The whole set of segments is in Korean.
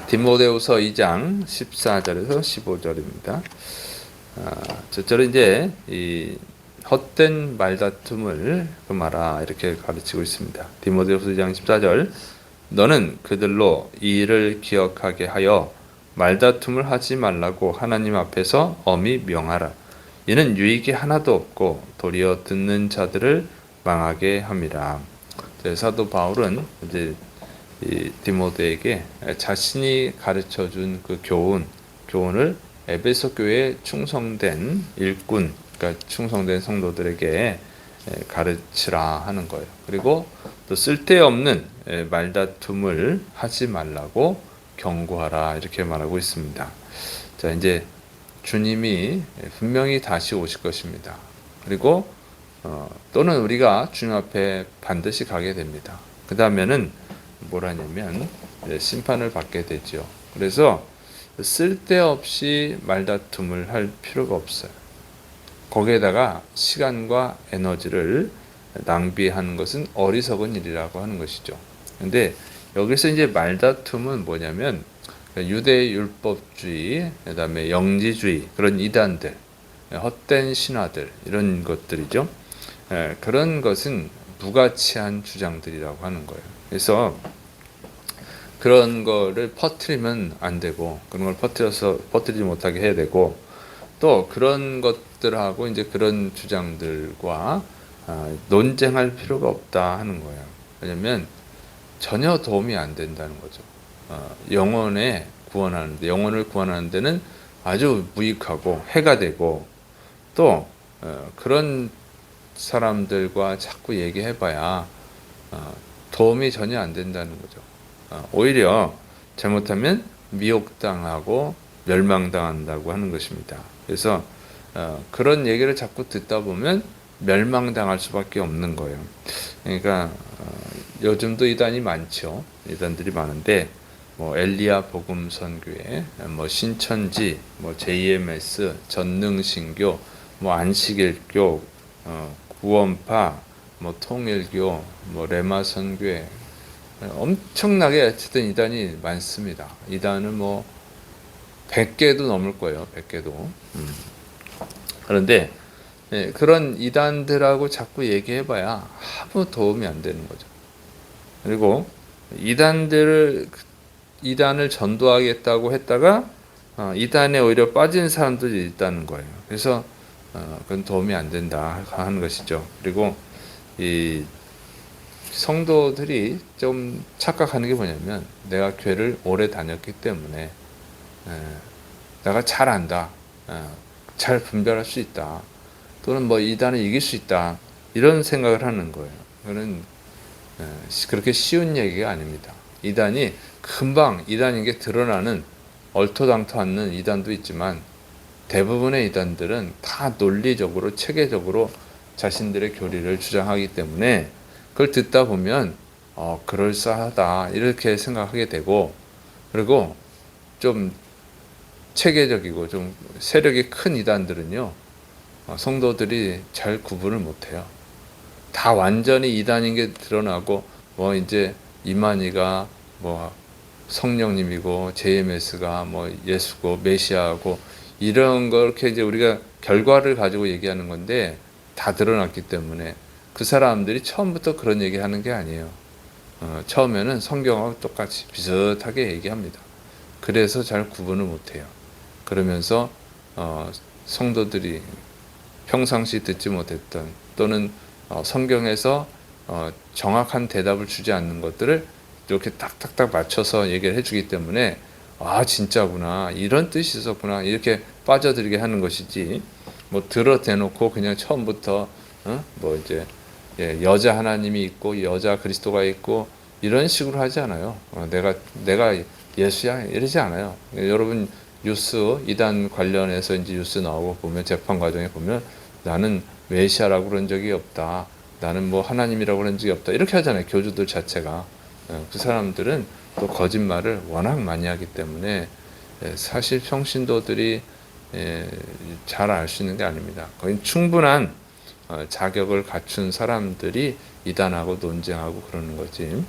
디모데후서 2장 14절에서 15절입니다. 저절은 이제 이 헛된 말다툼을 금하라 이렇게 가르치고 있습니다. 디모데후서 2장 14절 너는 그들로 이 일을 기억하게 하여 말다툼을 하지 말라고 하나님 앞에서 엄히 명하라. 이는 유익이 하나도 없고 도리어 듣는 자들을 망하게 함이라. 사도 바울은 이제 이 디모데에게 자신이 가르쳐 준 그 교훈을 에베소 교회에 충성된 일꾼, 그러니까 충성된 성도들에게 가르치라 하는 거예요. 그리고 또 쓸데없는 말다툼을 하지 말라고 경고하라 이렇게 말하고 있습니다. 자, 이제 주님이 분명히 다시 오실 것입니다. 그리고 또는 우리가 주님 앞에 반드시 가게 됩니다. 그 다음에는 뭐라냐면 심판을 받게 되죠. 그래서 쓸데없이 말다툼을 할 필요가 없어요. 거기에다가 시간과 에너지를 낭비하는 것은 어리석은 일이라고 하는 것이죠. 근데 여기서 이제 말다툼은 뭐냐면 유대 율법주의, 그다음에 영지주의, 그런 이단들, 헛된 신화들 이런 것들이죠. 그런 것은 무가치한 주장들이라고 하는 거예요. 그래서 그런 거를 퍼뜨리면 안 되고, 그런 걸 퍼뜨리지 못하게 해야 되고, 또 그런 것들하고 이제 그런 주장들과 논쟁할 필요가 없다 하는 거예요. 왜냐면 전혀 도움이 안 된다는 거죠. 영혼을 구원하는 데는 아주 무익하고 해가 되고, 또 그런 사람들과 자꾸 얘기해봐야 도움이 전혀 안 된다는 거죠. 오히려 잘못하면 미혹당하고 멸망당한다고 하는 것입니다. 그래서 그런 얘기를 자꾸 듣다 보면 멸망당할 수밖에 없는 거예요. 그러니까 요즘도 이단이 많죠. 이단들이 많은데 뭐 엘리야 복음 선교회, 뭐 신천지, 뭐 JMS, 전능신교, 뭐 안식일교, 구원파, 뭐 통일교, 뭐 레마 선교회, 엄청나게 어쨌든 이단이 많습니다. 이단은 뭐 100개도 넘을 거예요. 100개도. 그런데 그런 이단들하고 자꾸 얘기해봐야 아무 도움이 안 되는 거죠. 그리고 이단을 전도하겠다고 했다가 이단에 오히려 빠진 사람들이 있다는 거예요. 그래서 그건 도움이 안 된다 하는 것이죠. 그리고 이 성도들이 좀 착각하는 게 뭐냐면 내가 교회를 오래 다녔기 때문에 내가 잘 안다, 잘 분별할 수 있다, 또는 뭐 이단을 이길 수 있다 이런 생각을 하는 거예요. 그거는 그렇게 쉬운 얘기가 아닙니다. 이단이 금방 이단인 게 드러나는 얼토당토 않는 이단도 있지만 대부분의 이단들은 다 논리적으로 체계적으로 자신들의 교리를 주장하기 때문에 그걸 듣다 보면 그럴싸하다 이렇게 생각하게 되고, 그리고 좀 체계적이고 좀 세력이 큰 이단들은요 성도들이 잘 구분을 못해요. 다 완전히 이단인 게 드러나고 뭐 이제 이만희가 뭐 성령님이고 JMS가 뭐 예수고 메시아고 이런 걸 이렇게 이제 우리가 결과를 가지고 얘기하는 건데 다 드러났기 때문에 그 사람들이 처음부터 그런 얘기하는 게 아니에요. 처음에는 성경하고 똑같이 비슷하게 얘기합니다. 그래서 잘 구분을 못해요. 그러면서 성도들이 평상시 듣지 못했던 또는 성경에서 정확한 대답을 주지 않는 것들을 이렇게 딱딱딱 맞춰서 얘기를 해주기 때문에 진짜구나 이런 뜻이 있었구나 이렇게 빠져들게 하는 것이지, 뭐 들어 대놓고 그냥 처음부터 뭐 이제 여자 하나님이 있고 여자 그리스도가 있고 이런 식으로 하지 않아요. 내가 예수야 이러지 않아요. 여러분 뉴스 이단 관련해서 이제 뉴스 나오고 보면 재판 과정에 보면 나는 메시아라고 그런 적이 없다, 나는 뭐 하나님이라고 그런 적이 없다 이렇게 하잖아요. 교주들 자체가. 그 사람들은 또 거짓말을 워낙 많이 하기 때문에 사실 평신도들이 잘 알 수 있는 게 아닙니다. 거의 충분한 자격을 갖춘 사람들이 이단하고 논쟁하고 그러는 거지.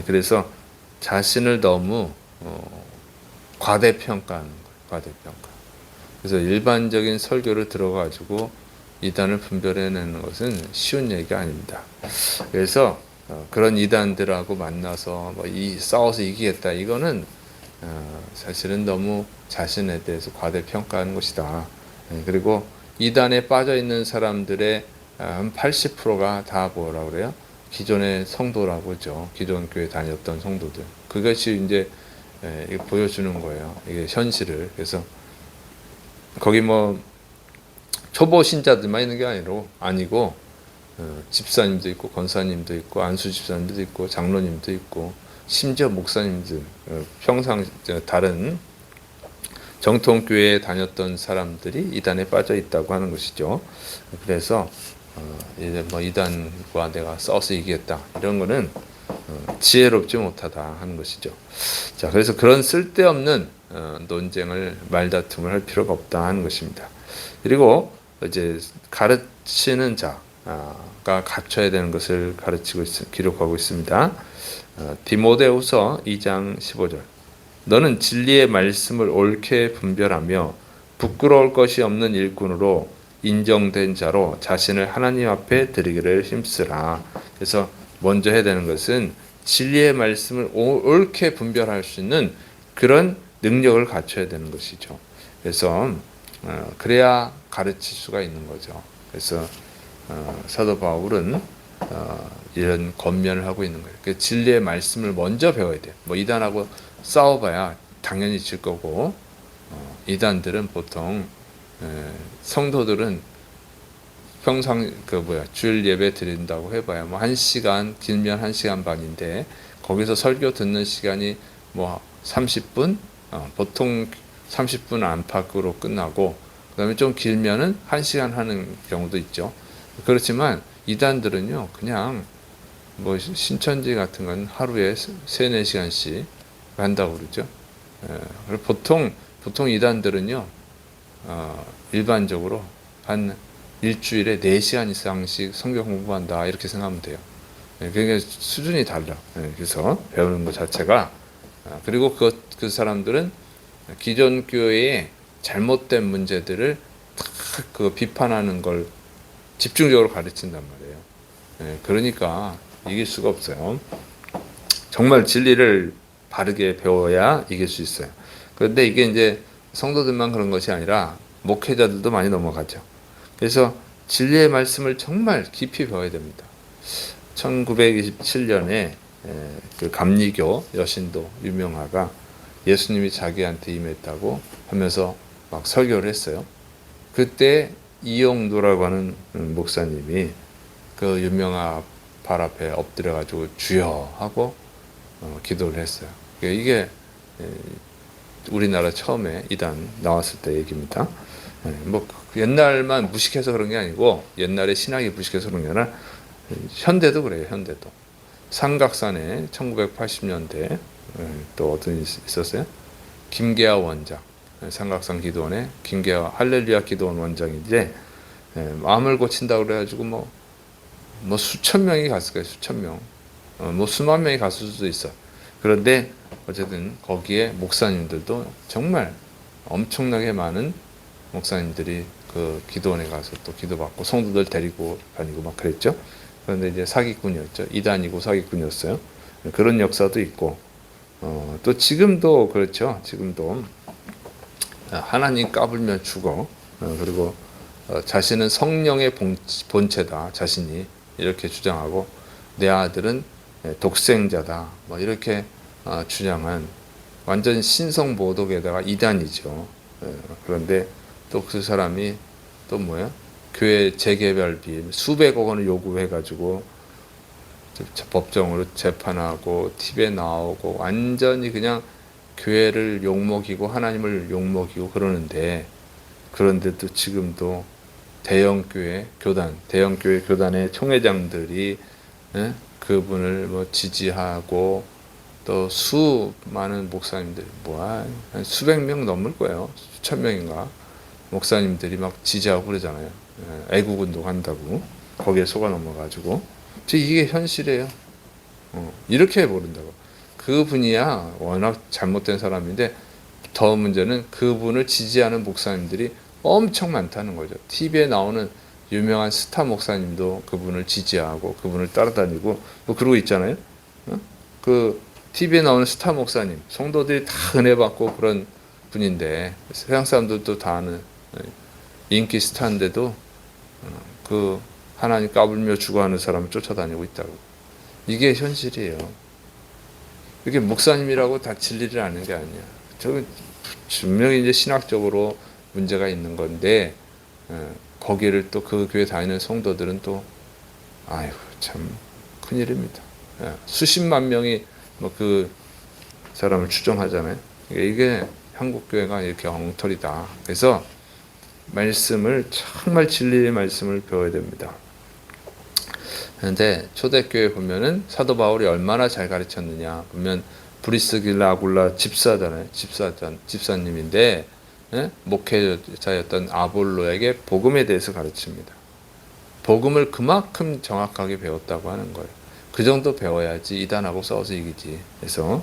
그래서 자신을 너무 과대평가하는 거예요. 과대평가. 그래서 일반적인 설교를 들어가지고 이단을 분별해내는 것은 쉬운 얘기가 아닙니다. 그래서 그런 이단들하고 만나서 싸워서 이기겠다. 이거는 사실은 너무 자신에 대해서 과대평가하는 것이다. 그리고 이단에 빠져 있는 사람들의 한 80%가 다 뭐라 그래요? 기존의 성도라고 하죠. 기존 교회 다녔던 성도들. 그것이 이제 보여주는 거예요. 이게 현실을. 그래서 거기 뭐 초보 신자들만 있는 게 아니고 집사님도 있고 권사님도 있고 안수 집사님도 있고 장로님도 있고 심지어 목사님들 평상 다른 정통교회에 다녔던 사람들이 이단에 빠져 있다고 하는 것이죠. 그래서 이제 뭐 이단과 내가 싸워서 이기겠다 이런 거는 지혜롭지 못하다 하는 것이죠. 자, 그래서 그런 쓸데없는 논쟁을 말다툼을 할 필요가 없다 하는 것입니다. 그리고 이제 가르치는 자가 갖춰야 되는 것을 기록하고 있습니다. 디모데후서 2장 15절. 너는 진리의 말씀을 옳게 분별하며 부끄러울 것이 없는 일꾼으로 인정된 자로 자신을 하나님 앞에 드리기를 힘쓰라. 그래서 먼저 해야 되는 것은 진리의 말씀을 옳게 분별할 수 있는 그런 능력을 갖춰야 되는 것이죠. 그래서 그래야 가르칠 수가 있는 거죠. 그래서 사도 바울은 이런 권면을 하고 있는 거예요. 그 진리의 말씀을 먼저 배워야 돼요. 뭐 이단하고 싸워봐야 당연히 질 거고 이단들은 보통 성도들은 평상 주일 예배 드린다고 해봐야 뭐 1시간 길면 1시간 반인데 거기서 설교 듣는 시간이 뭐 30분 보통 30분 안팎으로 끝나고 그다음에 좀 길면은 1시간 하는 경우도 있죠. 그렇지만 이단들은요 그냥 뭐 신천지 같은 건 하루에 3-4시간씩 한다고 그러죠. 그리고 보통 이단들은요 일반적으로 한 일주일에 4시간 이상씩 성경 공부한다 이렇게 생각하면 돼요. 그러니까 수준이 달라. 그래서 배우는 것 자체가 그리고 그 사람들은 기존 교회의 잘못된 문제들을 딱 비판하는 걸 집중적으로 가르친단 말이에요. 그러니까 이길 수가 없어요. 정말 진리를 바르게 배워야 이길 수 있어요. 그런데 이게 이제 성도들만 그런 것이 아니라 목회자들도 많이 넘어가죠. 그래서 진리의 말씀을 정말 깊이 배워야 됩니다. 1927년에 그 감리교 여신도 유명하가 예수님이 자기한테 임했다고 하면서 막 설교를 했어요. 그때 이용도라고 하는 목사님이 그 유명한 발 앞에 엎드려가지고 주여 하고 기도를 했어요. 이게 우리나라 처음에 이단 나왔을 때 얘기입니다. 뭐 옛날만 무식해서 그런 게 아니고 옛날에 신학이 무식해서 그런 게 아니라 현대도 그래요. 현대도 삼각산에 1980년대 또 어떤 있었어요? 김계하 원장 삼각산 기도원에 김계하 할렐루야 기도원 원장인데 마음을 고친다고 그래가지고 뭐 수천 명이 갔을 거예요. 수천 명 뭐 수만 명이 갔을 수도 있어. 그런데 어쨌든 거기에 목사님들도 정말 엄청나게 많은 목사님들이 그 기도원에 가서 또 기도받고 성도들 데리고 다니고 막 그랬죠. 그런데 이제 사기꾼이었죠. 이단이고 사기꾼이었어요. 그런 역사도 있고 또 지금도 그렇죠. 지금도 하나님 까불면 죽어. 그리고 자신은 성령의 본체다. 자신이 이렇게 주장하고 내 아들은 독생자다. 뭐 이렇게 주장한 완전 신성모독에다가 이단이죠. 그런데 또 그 사람이 또 뭐야? 교회 재개발비 수백억 원을 요구해가지고 법정으로 재판하고 TV에 나오고 완전히 그냥 교회를 욕먹이고 하나님을 욕먹이고 그런데도 지금도 대형교회 교단의 총회장들이 그분을 뭐 지지하고 또 수많은 목사님들 한 수백 명 넘을 거예요. 수천 명인가 목사님들이 막 지지하고 그러잖아요. 애국운동 한다고 거기에 속아 넘어가지고 이게 현실이에요. 이렇게 모른다고. 그분이야 워낙 잘못된 사람인데 더 문제는 그분을 지지하는 목사님들이 엄청 많다는 거죠. TV에 나오는 유명한 스타 목사님도 그분을 지지하고 그분을 따라다니고 뭐 그러고 있잖아요. 어? 그 TV에 나오는 스타 목사님, 성도들이 다 은혜 받고 그런 분인데 세상 사람들도 다 아는 인기 스타인데도 그 하나님 까불며 죽어가는 사람을 쫓아다니고 있다고. 이게 현실이에요. 이게 목사님이라고 다 진리를 아는 게 아니야. 저는 분명히 이제 신학적으로 문제가 있는 건데 거기를 또 그 교회 다니는 성도들은 또 아이고 참 큰일입니다. 수십만 명이 뭐 그 사람을 추종하잖아요. 이게 한국 교회가 이렇게 엉터리다. 그래서 말씀을 정말 진리의 말씀을 배워야 됩니다. 그런데 초대교회 보면은 사도 바울이 얼마나 잘 가르쳤느냐 보면 브리스길라 아굴라 집사잖아요. 집사님인데 목회자였던 아볼로에게 복음에 대해서 가르칩니다. 복음을 그만큼 정확하게 배웠다고 하는 거예요. 그 정도 배워야지 이단하고 싸워서 이기지. 그래서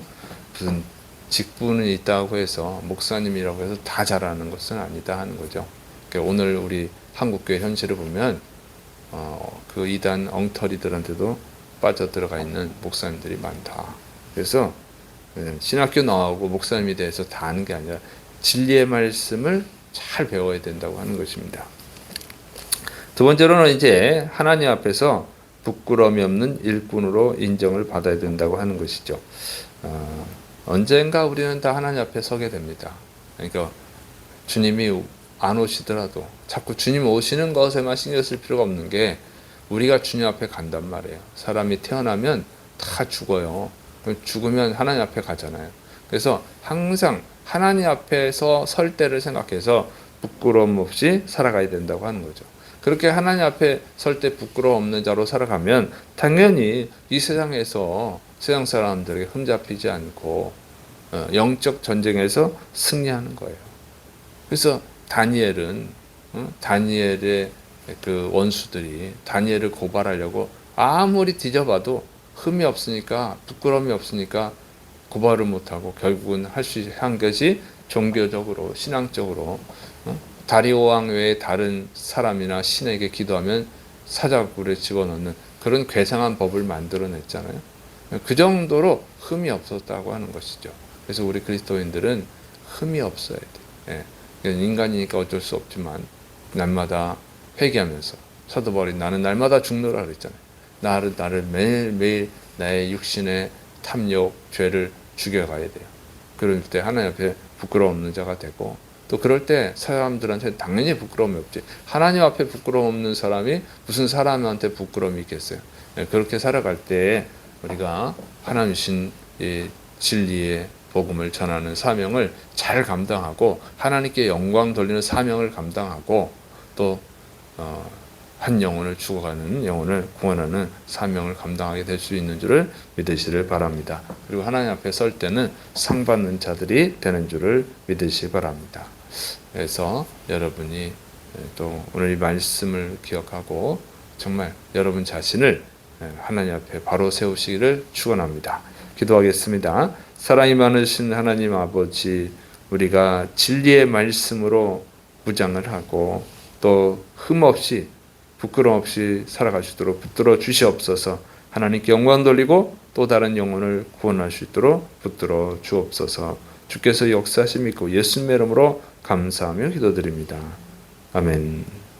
무슨 직분은 있다고 해서 목사님이라고 해서 다 잘하는 것은 아니다 하는 거죠. 그러니까 오늘 우리 한국교회 현실을 보면 그 이단 엉터리들한테도 빠져들어가 있는 목사님들이 많다. 그래서 신학교 나오고 목사님에 대해서 다 아는 게 아니라 진리의 말씀을 잘 배워야 된다고 하는 것입니다. 두 번째로는 이제 하나님 앞에서 부끄러움이 없는 일꾼으로 인정을 받아야 된다고 하는 것이죠. 언젠가 우리는 다 하나님 앞에 서게 됩니다. 그러니까 주님이 안 오시더라도 자꾸 주님 오시는 것에만 신경 쓸 필요가 없는 게 우리가 주님 앞에 간단 말이에요. 사람이 태어나면 다 죽어요. 죽으면 하나님 앞에 가잖아요. 그래서 항상 하나님 앞에서 설 때를 생각해서 부끄러움 없이 살아가야 된다고 하는 거죠. 그렇게 하나님 앞에 설 때 부끄러움 없는 자로 살아가면 당연히 이 세상에서 세상 사람들에게 흠잡히지 않고 영적 전쟁에서 승리하는 거예요. 그래서 다니엘은 다니엘의 그 원수들이 다니엘을 고발하려고 아무리 뒤져봐도 흠이 없으니까 부끄러움이 없으니까 고발을 못하고 결국은 할 수 한 것이 종교적으로 신앙적으로 다리오 왕 외에 다른 사람이나 신에게 기도하면 사자굴에 집어넣는 그런 괴상한 법을 만들어냈잖아요. 그 정도로 흠이 없었다고 하는 것이죠. 그래서 우리 그리스도인들은 흠이 없어야 돼. 인간이니까 어쩔 수 없지만 날마다 회개하면서 사도 바울이 나는 날마다 죽노라 그랬잖아요. 나를 매일매일 나의 육신의 탐욕, 죄를 죽여가야 돼요. 그럴 때 하나님 앞에 부끄러움 없는 자가 되고 또 그럴 때 사람들한테 당연히 부끄러움이 없지. 하나님 앞에 부끄러움 없는 사람이 무슨 사람한테 부끄러움이 있겠어요. 그렇게 살아갈 때 우리가 하나님 주신 이 진리의 복음을 전하는 사명을 잘 감당하고 하나님께 영광 돌리는 사명을 감당하고 또 한 영혼을 죽어가는 영혼을 구원하는 사명을 감당하게 될 수 있는 줄을 믿으시를 바랍니다. 그리고 하나님 앞에 설 때는 상 받는 자들이 되는 줄을 믿으시기 바랍니다. 그래서 여러분이 또 오늘 이 말씀을 기억하고 정말 여러분 자신을 하나님 앞에 바로 세우시기를 축원합니다. 기도하겠습니다. 사랑이 많으신 하나님 아버지, 우리가 진리의 말씀으로 무장을 하고 또 흠없이 부끄러움 없이 살아갈 수 있도록 붙들어 주시옵소서. 하나님께 영광 돌리고 또 다른 영혼을 구원할 수 있도록 붙들어 주옵소서. 주께서 역사하심 있고 예수님의 이름으로 감사하며 기도드립니다. 아멘.